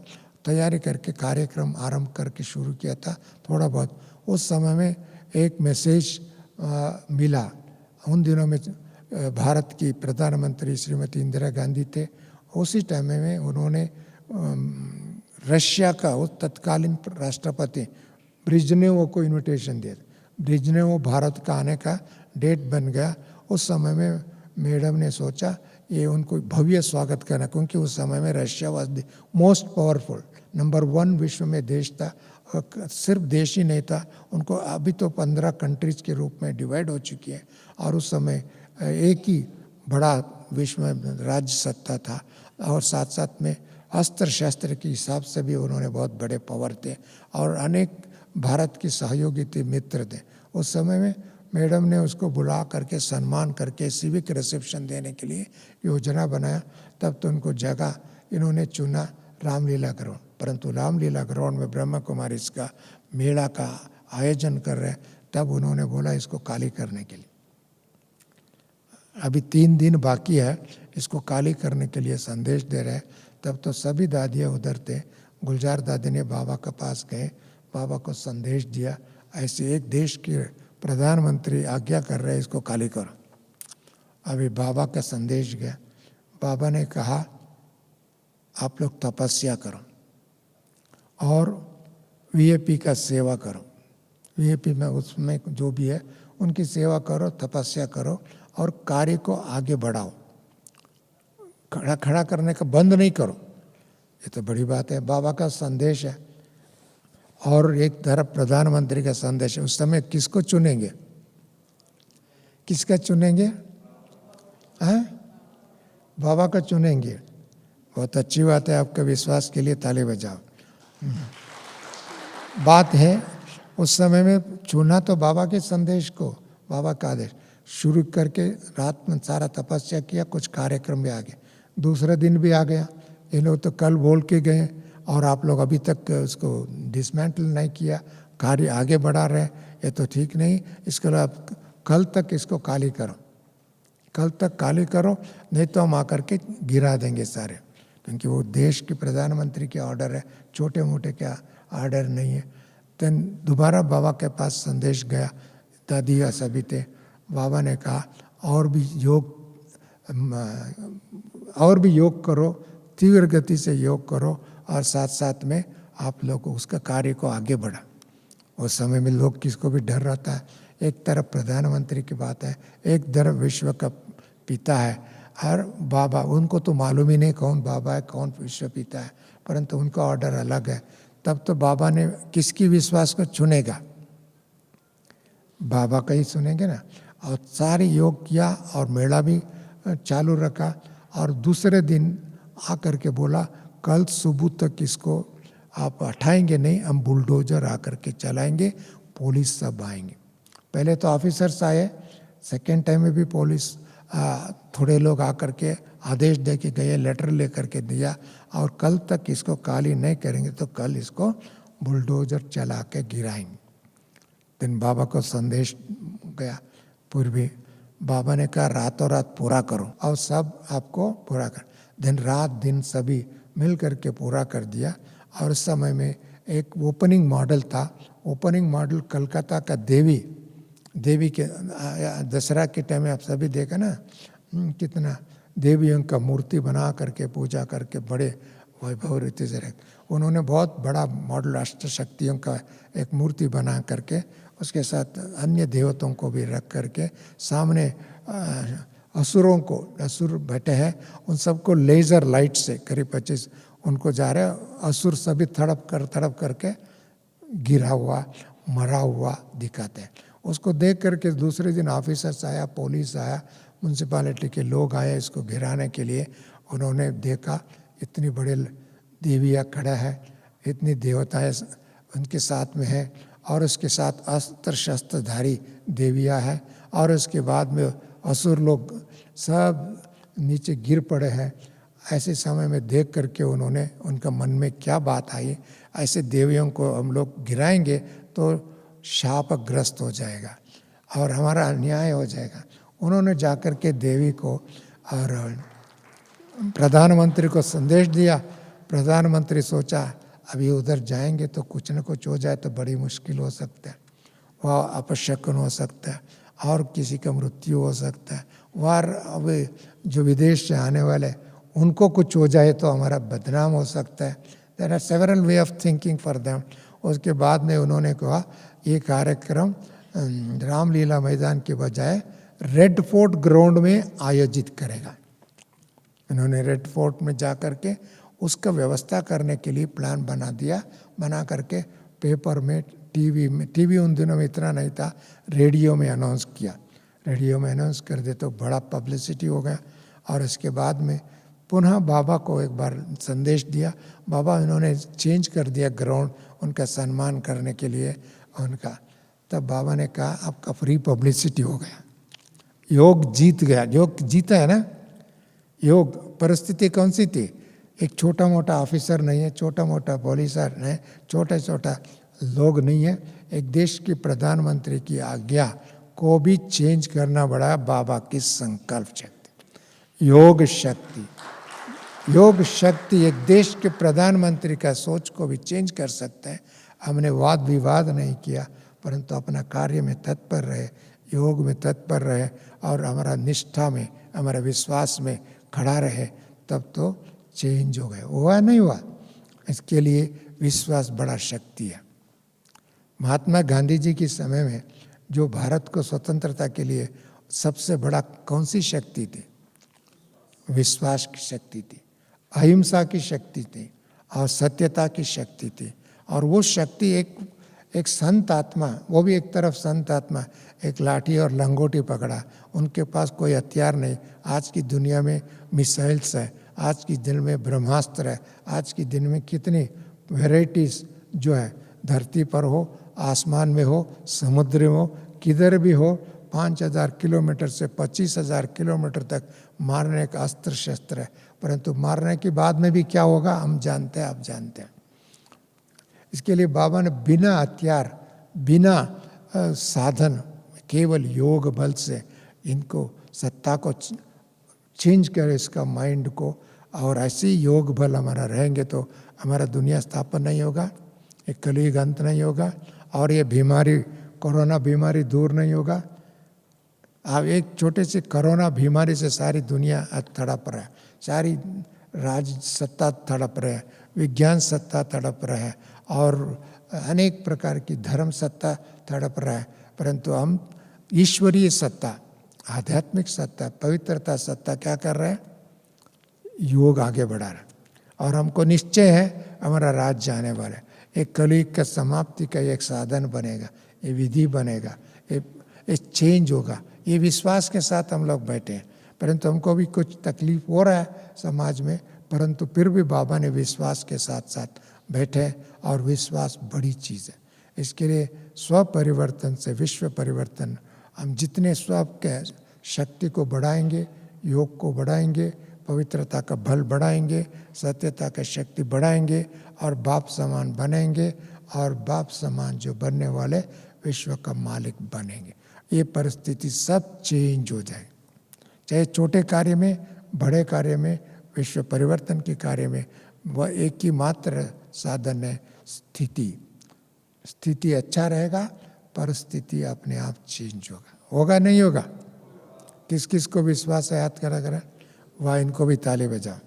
तैयारी करके कार्यक्रम आरंभ करके शुरू किया था थोड़ा बहुत। उस समय में एक मैसेज मिला, उन दिनों में भारत की प्रधानमंत्री श्रीमती इंदिरा गांधी थे, उसी टाइम में उन्होंने रशिया का उस तत्कालीन राष्ट्रपति ब्रिजनेव को इनविटेशन दिया। ब्रिजनेव भारत का आने का डेट बन गया। उस समय में मैडम ने सोचा ये उनको भव्य स्वागत करना, क्योंकि उस समय में Russia was the most powerful number 1 विश्व में देश था। सिर्फ देश ही नहीं था, उनको अभी तो 15 कंट्रीज के रूप में डिवाइड हो चुकी है, और उस समय एक ही बड़ा विश्व में राज्य सत्ता था, और साथ साथ में अस्त्र शस्त्र के हिसाब से भी उन्होंने बहुत बड़े पावर थे, और अनेक भारत की सहयोगी थे, मित्र थे। उस समय में मैडम ने उसको बुला करके सम्मान करके सिविक रिसेप्शन देने के लिए योजना बनाया। तब तो उनको जगह इन्होंने चुना रामलीला ग्राउंड, परंतु रामलीला ग्राउंड में ब्रह्मा कुमारी इसका मेला का आयोजन कर रहे हैं, तब उन्होंने बोला इसको खाली करने के लिए। अभी 3 दिन बाकी है, इसको खाली करने के लिए संदेश दे रहे हैं। तब तो सभी दादियाँ उधर थे। गुलजार दादी ने बाबा के पास गए, बाबा को संदेश दिया, ऐसे एक देश के प्रधानमंत्री आज्ञा कर रहे हैं, इसको खाली करो। अभी बाबा का संदेश गया, बाबा ने कहा आप लोग तपस्या करो और वीआईपी का सेवा करो, वीआईपी में उसमें जो भी है उनकी सेवा करो, तपस्या करो और कार्य को आगे बढ़ाओ, खड़ा करने का बंद नहीं करो। ये तो बड़ी बात है, बाबा का संदेश है। और एक तरफ प्रधानमंत्री का संदेश है। उस समय किसको चुनेंगे, किसका चुनेंगे? बाबा का चुनेंगे। बहुत अच्छी बात है, आपके विश्वास के लिए ताली बजाओ। बात है उस समय में चुना तो बाबा के संदेश को, बाबा का आदेश शुरू करके रात में सारा तपस्या किया, कुछ कार्यक्रम भी आ गए। दूसरा दिन भी आ गया, ये लोग तो कल बोल के गए और आप लोग अभी तक उसको डिसमेंटल नहीं किया, कार्य आगे बढ़ा रहे, ये तो ठीक नहीं। इसके लिए आप कल तक इसको खाली करो, कल तक खाली करो, नहीं तो हम आकर के गिरा देंगे सारे, क्योंकि वो देश के प्रधानमंत्री के ऑर्डर है, छोटे मोटे क्या ऑर्डर नहीं है। तो दोबारा बाबा के पास संदेश गया, दादिया सभी थे। बाबा ने कहा और भी योग करो, तीव्र गति से योग करो, और साथ साथ में आप लोग उसका कार्य को आगे बढ़ा। उस समय में लोग किसको भी डर रहता है, एक तरफ प्रधानमंत्री की बात है, एक तरफ विश्व का पिता है, और बाबा, उनको तो मालूम ही नहीं कौन बाबा है कौन विश्व पिता है, परंतु उनका ऑर्डर अलग है। तब तो बाबा ने किसकी विश्वास को चुनेगा, बाबा का ही सुनेंगे ना। और सारी योग किया और मेला भी चालू रखा, और दूसरे दिन आकर के बोला कल सुबह तक इसको आप हटाएंगे नहीं, हम बुलडोजर आकर के चलाएंगे, पुलिस सब आएंगे। पहले तो ऑफिसर्स आए, सेकेंड टाइम में भी पुलिस थोड़े लोग आकर के आदेश दे के गए, लेटर लेकर के दिया, और कल तक इसको खाली नहीं करेंगे तो कल इसको बुलडोजर चला के गिराएंगे। दिन बाबा को संदेश गया पूर्वी, बाबा ने कहा रातों रात पूरा करो, और सब आपको पूरा कर। दिन रात दिन सभी मिल करके पूरा कर दिया। और उस समय में एक ओपनिंग मॉडल था, ओपनिंग मॉडल कलकत्ता का देवी के दशहरा के टाइम में आप सभी देखा ना, कितना देवियों का मूर्ति बना करके पूजा करके बड़े वैभव रीति से रख, उन्होंने बहुत बड़ा मॉडल अष्ट शक्तियों का एक मूर्ति बना करके उसके साथ अन्य देवताओं को भी रख करके सामने असुरों को, असुर बैठे हैं उन सबको लेज़र लाइट से करीब 25 उनको जा रहे, असुर सभी तड़प करके गिरा हुआ मरा हुआ दिखाते हैं। उसको देख करके दूसरे दिन ऑफिसर्स आया, पुलिस आया, म्यूनसिपालिटी के लोग आए इसको गिराने के लिए। उन्होंने देखा इतनी बड़े देवियाँ खड़ा है, इतनी देवताएं उनके साथ में है, और उसके साथ अस्त्र शस्त्रधारी देवियाँ है, और उसके बाद में असुर लोग सब नीचे गिर पड़े हैं। ऐसे समय में देख करके उन्होंने, उनका मन में क्या बात आई, ऐसे देवियों को हम लोग गिराएंगे तो शापग्रस्त हो जाएगा और हमारा अन्याय हो जाएगा। उन्होंने जाकर के देवी को और प्रधानमंत्री को संदेश दिया। प्रधानमंत्री सोचा अभी उधर जाएंगे तो कुछ न कुछ हो जाए तो बड़ी मुश्किल हो सकता है, वह अपशकुन हो सकता है और किसी का मृत्यु हो सकता है, वह अब जो विदेश से आने वाले उनको कुछ हो जाए तो हमारा बदनाम हो सकता है। There are several way of thinking for them. उसके बाद में उन्होंने कहा ये कार्यक्रम रामलीला मैदान के बजाय रेड फोर्ट ग्राउंड में आयोजित करेगा। उन्होंने रेड फोर्ट में जा कर के उसका व्यवस्था करने के लिए प्लान बना दिया। बना करके पेपर में, टीवी उन दिनों में इतना नहीं था, रेडियो में अनाउंस किया। रेडियो में अनाउंस कर दे तो बड़ा पब्लिसिटी हो गया। और इसके बाद में पुनः बाबा को एक बार संदेश दिया। बाबा इन्होंने चेंज कर दिया ग्राउंड उनका सम्मान करने के लिए उनका। तब बाबा ने कहा आपका फ्री पब्लिसिटी हो गया, योग जीत गया। योग जीता है ना। योग परिस्थिति कौन सी थी? एक छोटा मोटा ऑफिसर नहीं है, छोटा मोटा पुलिसर नहीं, छोटा छोटा लोग नहीं है। एक देश के प्रधानमंत्री की आज्ञा को भी चेंज करना बड़ा बाबा की संकल्प शक्ति, योग शक्ति। योग शक्ति एक देश के प्रधानमंत्री का सोच को भी चेंज कर सकता है। हमने वाद विवाद नहीं किया, परंतु अपना कार्य में तत्पर रहे, योग में तत्पर रहे और हमारा निष्ठा में, हमारा विश्वास में खड़ा रहे, तब तो चेंज हो गए। हुआ नहीं हुआ? इसके लिए विश्वास बड़ा शक्ति है। महात्मा गांधी जी के समय में जो भारत को स्वतंत्रता के लिए सबसे बड़ा कौन सी शक्ति थी? विश्वास की शक्ति थी, अहिंसा की शक्ति थी और सत्यता की शक्ति थी। और वो शक्ति एक संत आत्मा, वो भी एक तरफ संत आत्मा, एक लाठी और लंगोटी पकड़ा, उनके पास कोई हथियार नहीं। आज की दुनिया में मिसाइल्स है, आज की दिन में ब्रह्मास्त्र है, आज की दिन में कितनी वेराइटीज जो है, धरती पर हो, आसमान में हो, समुद्र में हो, किधर भी हो, 5000 किलोमीटर से 25,000 किलोमीटर तक मारने का अस्त्र शस्त्र है। परंतु मारने के बाद में भी क्या होगा हम जानते हैं, आप जानते हैं। इसके लिए बाबा ने बिना हथियार, बिना साधन, केवल योग बल से इनको सत्ता को चेंज करे, इसका माइंड को। और ऐसे ही योग बल हमारा रहेंगे तो हमारा दुनिया स्थापन नहीं होगा, एक कलयुग अंत नहीं होगा और ये बीमारी, कोरोना बीमारी दूर नहीं होगा। अब एक छोटे से कोरोना बीमारी से सारी दुनिया आज तड़प रहा है, सारी राज सत्ता तड़प रहे है, विज्ञान सत्ता तड़प रहा है और अनेक प्रकार की धर्म सत्ता तड़प रहा है। परंतु हम ईश्वरीय सत्ता, आध्यात्मिक सत्ता, पवित्रता सत्ता क्या कर रहे हैं? योग आगे बढ़ा रहा है। और हमको निश्चय है हमारा राज जाने वाला है। एक कलयुग का समाप्ति का एक साधन बनेगा, ये विधि बनेगा, ये चेंज होगा। ये विश्वास के साथ हम लोग बैठे हैं। परंतु हमको भी कुछ तकलीफ हो रहा है समाज में, परंतु फिर भी बाबा ने विश्वास के साथ साथ बैठे और विश्वास बड़ी चीज़ है। इसके लिए स्व परिवर्तन से विश्व परिवर्तन, हम जितने स्व के शक्ति को बढ़ाएंगे, योग को बढ़ाएंगे, पवित्रता का बल बढ़ाएंगे, सत्यता का शक्ति बढ़ाएंगे और बाप समान बनेंगे और बाप समान जो बनने वाले विश्व का मालिक बनेंगे। ये परिस्थिति सब चेंज हो जाए, चाहे छोटे कार्य में, बड़े कार्य में, विश्व परिवर्तन के कार्य में। वह एक ही मात्र साधन है स्थिति। स्थिति अच्छा रहेगा, परिस्थिति अपने आप चेंज होगा। होगा नहीं होगा? किस किस को विश्वास है याद करा करा, वह इनको भी ताली बजाओ।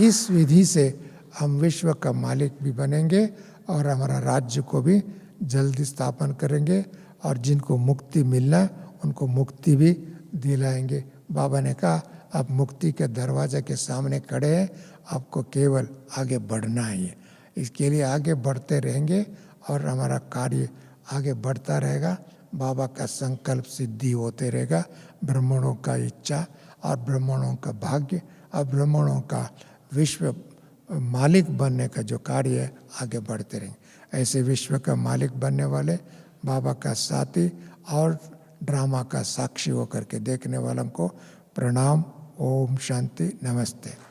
इस विधि से हम विश्व का मालिक भी बनेंगे और हमारा राज्य को भी जल्दी स्थापन करेंगे और जिनको मुक्ति मिलना उनको मुक्ति भी दिलाएंगे। बाबा ने कहा आप मुक्ति के दरवाजे के सामने खड़े हैं, आपको केवल आगे बढ़ना ही है। इसके लिए आगे बढ़ते रहेंगे और हमारा कार्य आगे बढ़ता रहेगा। बाबा का संकल्प सिद्धि होते रहेगा। ब्राह्मणों का इच्छा और ब्राह्मणों का भाग्य और ब्राह्मणों का विश्व मालिक बनने का जो कार्य है आगे बढ़ते रहेंगे। ऐसे विश्व का मालिक बनने वाले, बाबा का साथी और ड्रामा का साक्षी होकर के देखने वालों को प्रणाम। ओम शांति, नमस्ते।